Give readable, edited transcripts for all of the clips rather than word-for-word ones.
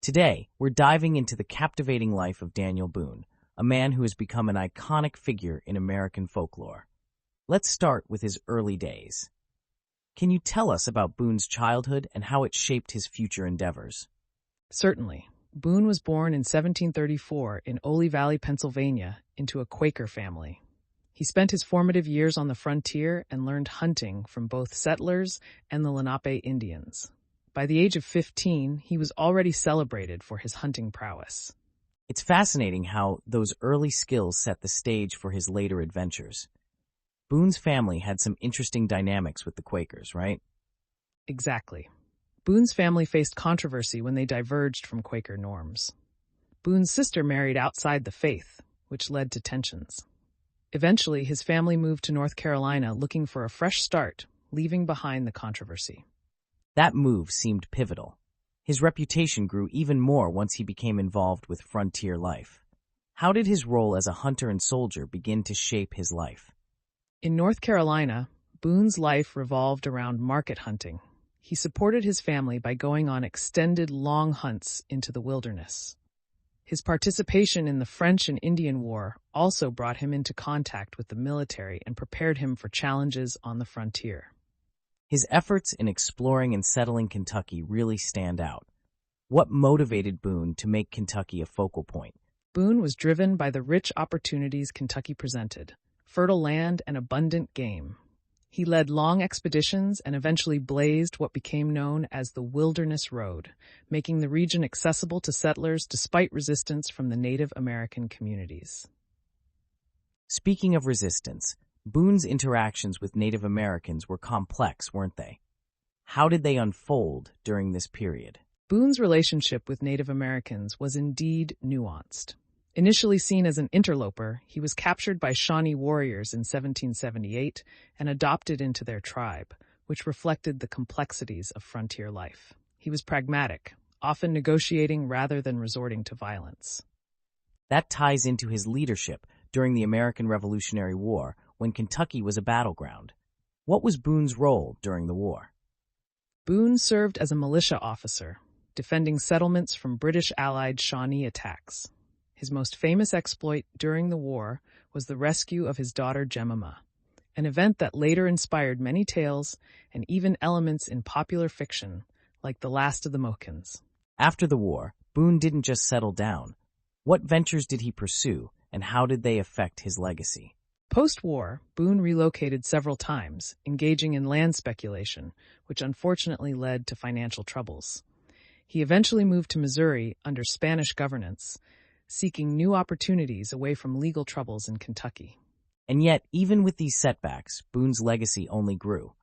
Today, we're diving into the captivating life of Daniel Boone, a man who has become an iconic figure in American folklore. Let's start with his early days. Can you tell us about Boone's childhood and how it shaped his future endeavors? Certainly. Boone was born in 1734 in Ole Valley, Pennsylvania, into a Quaker family. He spent his formative years on the frontier and learned hunting from both settlers and the Lenape Indians. By the age of 15, he was already celebrated for his hunting prowess. It's fascinating how those early skills set the stage for his later adventures. Boone's family had some interesting dynamics with the Quakers, right? Exactly. Boone's family faced controversy when they diverged from Quaker norms. Boone's sister married outside the faith, which led to tensions. Eventually, his family moved to North Carolina looking for a fresh start, leaving behind the controversy. That move seemed pivotal. His reputation grew even more once he became involved with frontier life. How did his role as a hunter and soldier begin to shape his life? In North Carolina, Boone's life revolved around market hunting. He supported his family by going on extended, long hunts into the wilderness. His participation in the French and Indian War also brought him into contact with the military and prepared him for challenges on the frontier. His efforts in exploring and settling Kentucky really stand out. What motivated Boone to make Kentucky a focal point? Boone was driven by the rich opportunities Kentucky presented, fertile land and abundant game. He led long expeditions and eventually blazed what became known as the Wilderness Road, making the region accessible to settlers despite resistance from the Native American communities. Speaking of resistance, Boone's interactions with Native Americans were complex, weren't they? How did they unfold during this period? Boone's relationship with Native Americans was indeed nuanced. Initially seen as an interloper, he was captured by Shawnee warriors in 1778 and adopted into their tribe, which reflected the complexities of frontier life. He was pragmatic, often negotiating rather than resorting to violence. That ties into his leadership during the American Revolutionary War, when Kentucky was a battleground. What was Boone's role during the war? Boone served as a militia officer, defending settlements from British-allied Shawnee attacks. His most famous exploit during the war was the rescue of his daughter Jemima, an event that later inspired many tales and even elements in popular fiction, like The Last of the Mohicans. After the war, Boone didn't just settle down. What ventures did he pursue, and how did they affect his legacy? Post-war, Boone relocated several times, engaging in land speculation, which unfortunately led to financial troubles. He eventually moved to Missouri under Spanish governance, seeking new opportunities away from legal troubles in Kentucky. And yet, even with these setbacks, Boone's legacy only grew.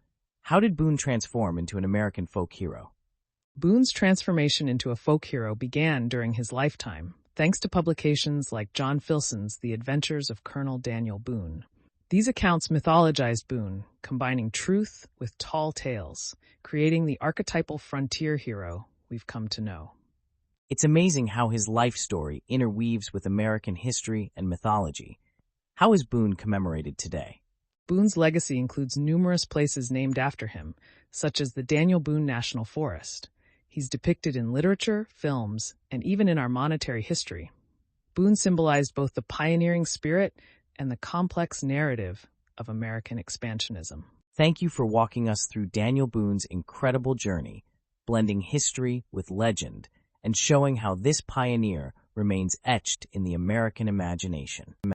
How did Boone transform into an American folk hero? Boone's transformation into a folk hero began during his lifetime, thanks to publications like John Filson's The Adventures of Colonel Daniel Boone. These accounts mythologized Boone, combining truth with tall tales, creating the archetypal frontier hero we've come to know. It's amazing how his life story interweaves with American history and mythology. How is Boone commemorated today? Boone's legacy includes numerous places named after him, such as the Daniel Boone National Forest. He's depicted in literature, films, and even in our monetary history. Boone symbolized both the pioneering spirit and the complex narrative of American expansionism. Thank you for walking us through Daniel Boone's incredible journey, blending history with legend, and showing how this pioneer remains etched in the American imagination.